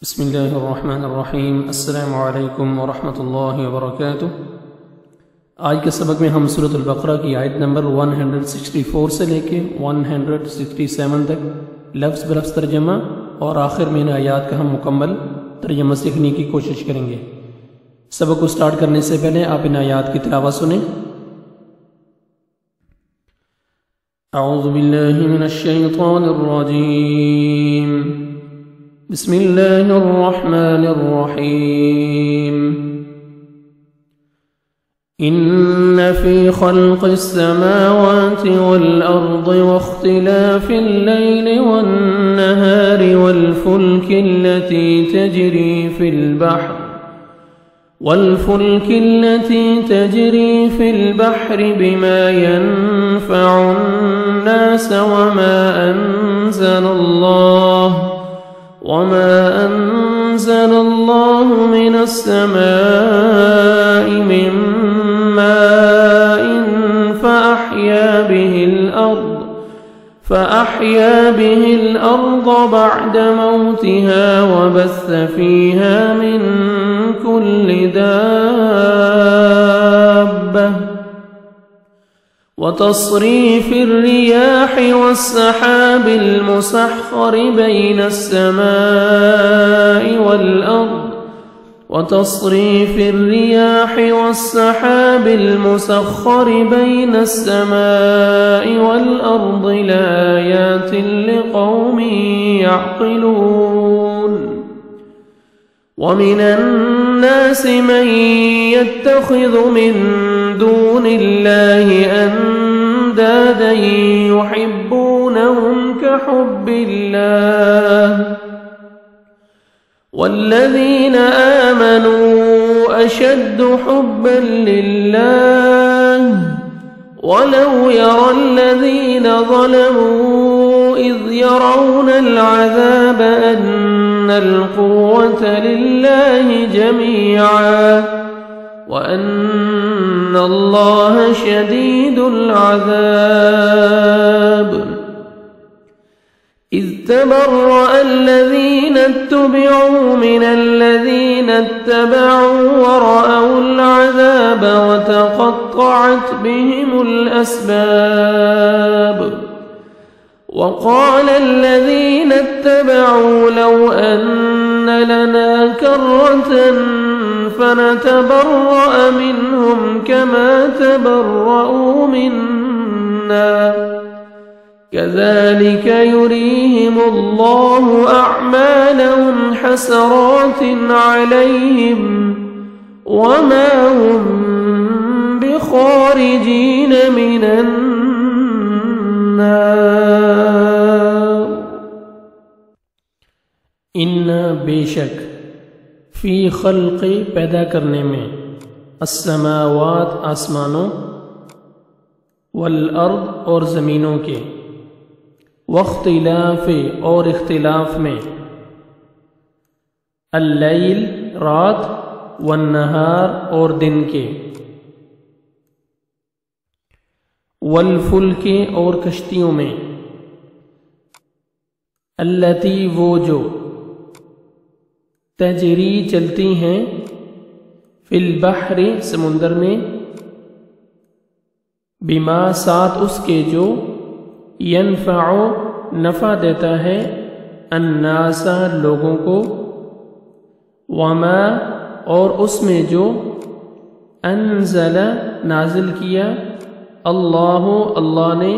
بسم اللہ الرحمن الرحیم۔ السلام علیکم ورحمۃ اللہ وبرکاتہ۔ آج کے سبق میں ہم سورۃ البقرہ کی آیت نمبر 164 سے لے کے 167 تک لفظ بلفظ ترجمہ اور آخر میں ان آیات کا ہم مکمل ترجمہ سیکھنے کی کوشش کریں گے۔ سبق کو سٹارٹ کرنے سے پہلے آپ ان آیات کی تلاوت سنیں۔ اعوذ باللہ من الشیطان الرجیم، بسم اللہ الرحمن الرحیم۔ ان فی خلق السماوات والارض واختلاف اللیل والنہار والفلک التي تجری فی البحر بما ينفع الناس وما أنزل الله من السماء من ماء فأحيا به الأرض بعد موتها وبث فيها من كل دابة وتصريف الرياح والسحاب المسخر بين السماء والأرض لآيات لقوم يعقلون ومن الناس من يتخذ من دون الله أندادا يحبونهم كحب الله والذين آمنوا أشد حبا لله ولو يرى الذين ظلموا إذ يرون العذاب أن القوة لله جميعا وأن الله شديد العذاب إذ تبرأ الذين اتبعوا من الذين اتبعوا ورأوا العذاب وتقطعت بهم الأسباب وقال الذين اتبعوا لو أن لنا كرة فنتبرأ منهم كما تبرأوا منا كذلك يريهم الله أعمالهم حسرات عليهم وما هم بخارجين من النار۔ ان بے شک فی خلق پیدا کرنے میں، السماوات آسمانوں، والارض اور زمینوں کے، واختلاف اور اختلاف میں، اللیل رات، والنہار اور دن کے، والفلک اور کشتیوں میں، التی وہ جو، تجری چلتی ہیں، فی البحر سمندر میں، بما ساتھ اس کے جو، ینفع نفع دیتا ہے، الناس لوگوں کو، وما اور اس میں جو، انزل نازل کیا، اللہ نے،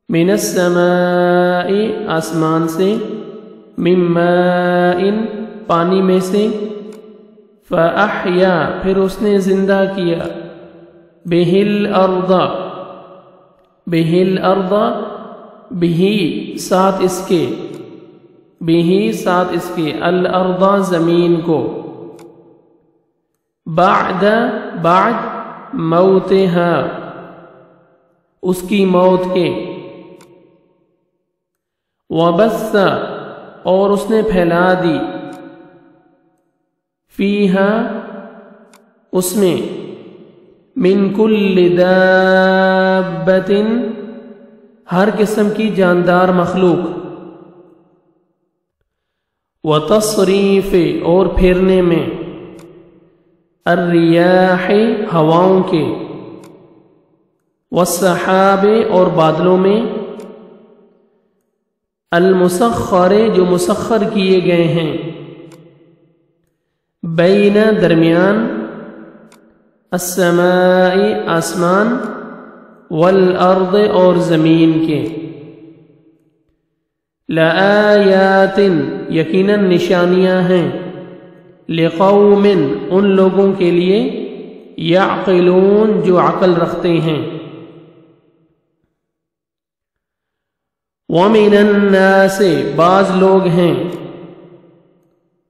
من السماء آسمان سے، من ماء پانی میں سے، فأحیا پھر اس نے زندہ کیا، بہ الارض ساتھ اس کے، الارض زمین کو، بعد موتها اس کی موت کے، وبث اور اس نے پھیلا دی، فیہا اس میں، من کل دابۃ ہر قسم کی جاندار مخلوق، وتصریف اور پھیرنے میں، الریاح ہواؤں کے، والسحاب اور بادلوں میں، المسخر جو مسخر کیے گئے ہیں، بین درمیان، السماء آسمان، والارض اور زمین کے، لآیات یقیناً نشانیاں ہیں، لقوم ان لوگوں کے لیے، یعقلون جو عقل رکھتے ہیں، ومن الناس بعض لوگ ہیں،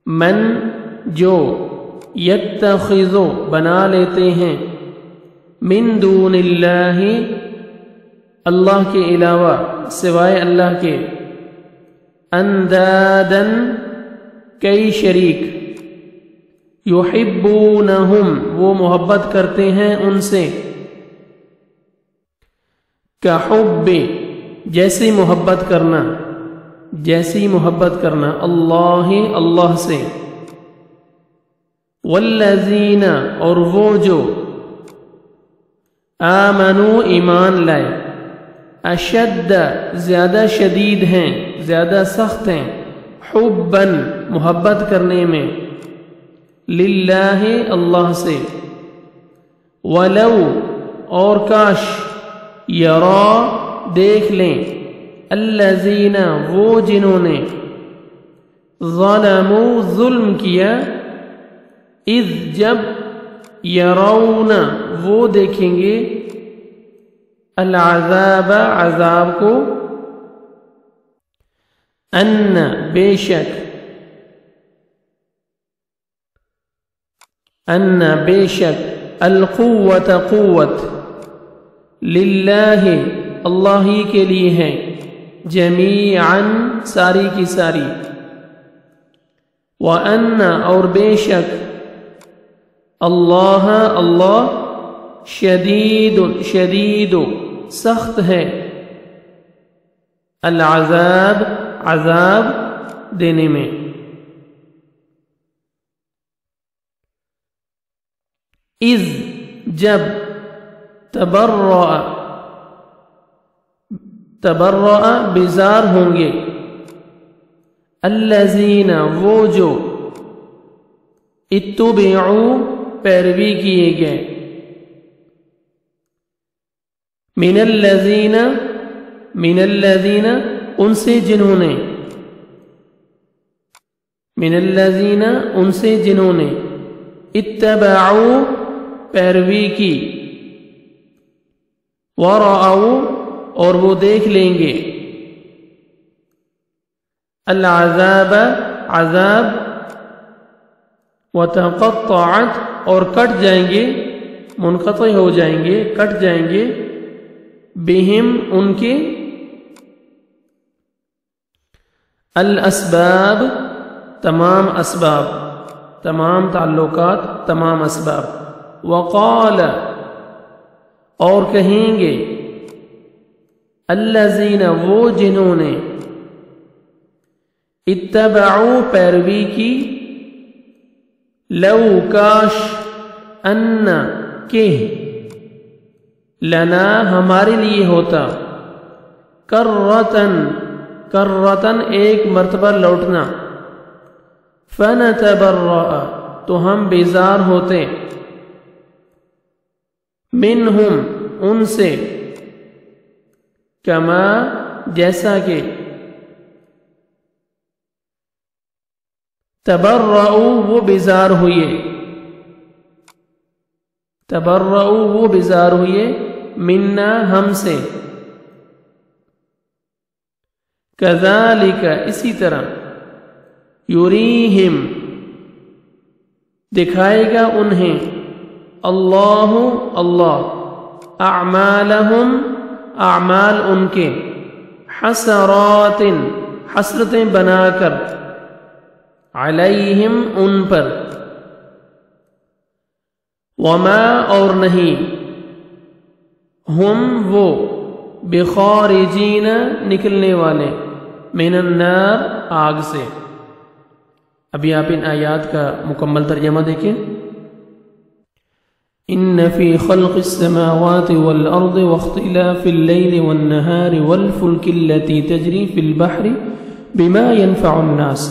من جو یتخذ بنا لیتے ہیں، من دون اللہ اللہ کے علاوہ سوائے اللہ کے، اندادن کئی شریک، یحبونہم وہ محبت کرتے ہیں ان سے، کحب جیسی محبت کرنا اللہ سے، والذین اور وہ جو آمنوا ایمان لائے، اشد زیادہ شدید ہیں، زیادہ سخت ہیں، حبا محبت کرنے میں، للہ اللہ سے، ولو اور کاش، یرا دیکھ لیں، الذین وہ جنہوں نے، ظلموا ظلم کیا، اذ جب، یرون وہ دیکھیں گے، العذاب عذاب کو، ان بے شک، القوت قوت، للہ اللہ ہی کے لیے ہے، جمیعاً ساری کی ساری، وَأَنَّ اور بے شک، اللہ شدید سخت ہے، العذاب عذاب دینے میں، اذ جب، تبرأ بیزار ہوں گے، الذین وہ جو، اتبعوا پیروی کیے گئے، من الذین ان سے جنہوں نے، اتبعوا پیروی کی، ورأوا اور وہ دیکھ لیں گے، العذاب عذاب، وتقطعت اور کٹ جائیں گے، منقطع ہو جائیں گے، کٹ جائیں گے، بہم ان کے، الاسباب تمام اسباب، تمام تعلقات، تمام اسباب، وقال اور کہیں گے، الذین وہ جنہوں نے، اتبعوا پیروی کی، لو کاش، ان کہ، لنا ہمارے لیے ہوتا، کرتن ایک مرتبہ لوٹنا، فنتبرأ تو ہم بیزار ہوتے، منہم ان سے، کما جیسا کہ، تبرؤوا وہ بیزار ہوئے، منا ہم سے، کذالک اسی طرح، یریہم دکھائے گا انہیں، اللہ اعمالہم اعمال ان کے، حسرات حسرتیں بنا کر، علیہم ان پر، وما اور نہیں، ہم وہ، بخارجین نکلنے والے، من النار آگ سے، ابھی آپ ان آیات کا مکمل ترجمہ دیکھیں. ان فی خلق السماوات والارض واختلاف اللیل والنہار والفلک التي تجری فی البحر بما ينفع الناس.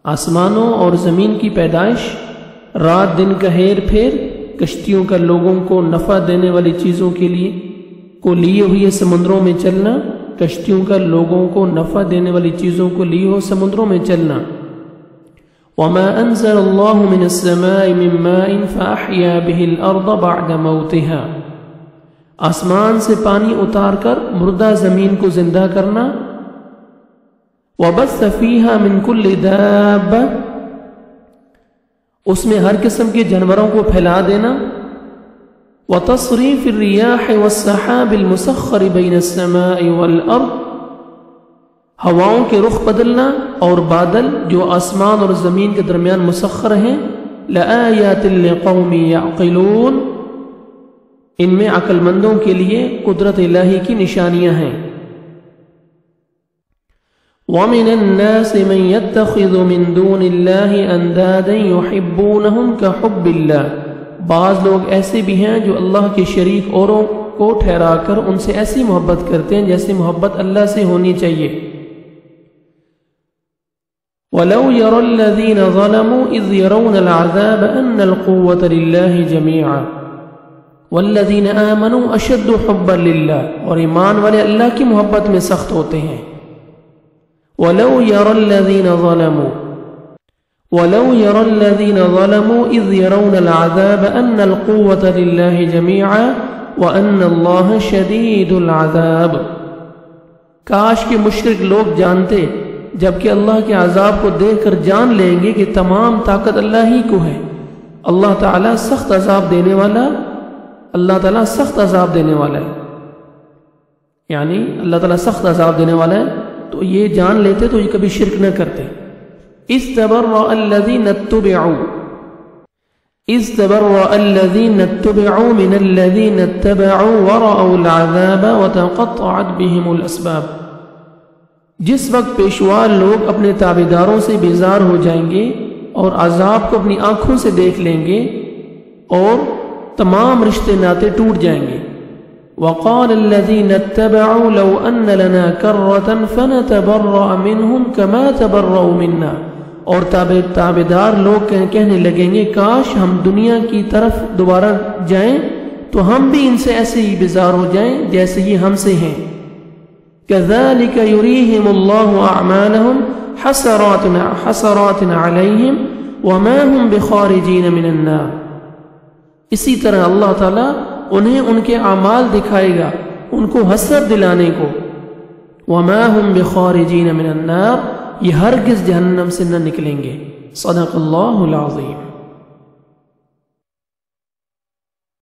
آسمانوں اور زمین کی پیدائش، رات دن کا ہیر پھیر، کشتیوں کا لوگوں کو نفع دینے والی چیزوں کے لیے کو لیے ہوئے سمندروں میں چلنا، کشتیوں کا لوگوں کو نفع دینے والی چیزوں کو لیے ہو سمندروں میں چلنا. وما انزل اللہ من السماء من ماء فاحیا به الارض بعد موتها. آسمان سے پانی اتار کر مردہ زمین کو زندہ کرنا. وبث فيها من كل دابة. اس میں ہر قسم کے جانوروں کو پھیلا دینا. وتصریف الرياح والسحاب المسخر بين السماء والارض. ہواؤں کے رخ بدلنا اور بادل جو آسمان اور زمین کے درمیان مسخر ہیں. لآیات لقوم یعقلون. ان میں عقل مندوں کے لیے قدرت الہی کی نشانیاں ہیں. وَمِنَ النَّاسِ مَن يَتَّخِذُ مِن دُونِ اللَّهِ أَندَادًا يُحِبُّونَهُمْ كَحُبِّ اللَّهِ. بعض لوگ ایسے بھی ہیں جو اللہ کے شریک اوروں کو ٹھہرا کر ان سے ایسی محبت کرتے ہیں جیسے محبت اللہ سے ہونی چاہیے. وَلَوْ يَرَى الَّذِينَ ظَلَمُوا إِذْ يَرَوْنَ الْعَذَابَ أَنَّ الْقُوَّةَ لِلَّهِ جَمِيعًا وَالَّذِينَ آمَنُوا أَشَدُّ حُبًّا لِلَّهِ. اور ایمان والے اللہ کی محبت میں سخت ہوتے ہیں. وَلَوْ يَرَى الَّذِينَ ظَلَمُوا إِذْ يَرَوْنَ الْعَذَابَ أَنَّ الْقُوَّةَ لِلَّهِ جَمِيعًا وَأَنَّ اللَّهَ شَدِيدُ الْعَذَابِ. کاش کہ مشرک لوگ جانتے جبکہ اللہ کے عذاب کو دیکھ کر جان لیں گے کہ تمام طاقت اللہ ہی کو ہے. اللہ تعالیٰ سخت عذاب دینے والا، اللہ تعالیٰ سخت عذاب دینے والا ہے. یعنی اللہ تعالیٰ سخت عذاب دینے والا ہے، تو یہ جان لیتے تو یہ کبھی شرک نہ کرتے. استبرأ الذین اتبعوا من الذین اتبعوا ورأوا العذاب وتقطعت بهم الاسباب. جس وقت پیشوا لوگ اپنے تابعداروں سے بیزار ہو جائیں گے اور عذاب کو اپنی آنکھوں سے دیکھ لیں گے اور تمام رشتے ناطے ٹوٹ جائیں گے. وقال الذين اتبعوا لو ان لنا كرة فنتبرأ منهم كما تبرأوا منا. اور تابعدار لوگ کہنے لگیں گے کاش ہم دنیا کی طرف دوبارہ جائیں تو ہم بھی ان سے ایسے ہی بیزار ہو جائیں جیسے یہ ہم سے ہیں. كذلك يريهم الله أعمالهم حسرات عليهم وما هم بخارجين من النار. اسی طرح اللہ تعالیٰ انہیں ان کے اعمال دکھائے گا ان کو حسرت دلانے کو. وما هم بخارجين من النار. یہ ہرگز جہنم سے نہ نکلیں گے. صدق اللہ العظیم.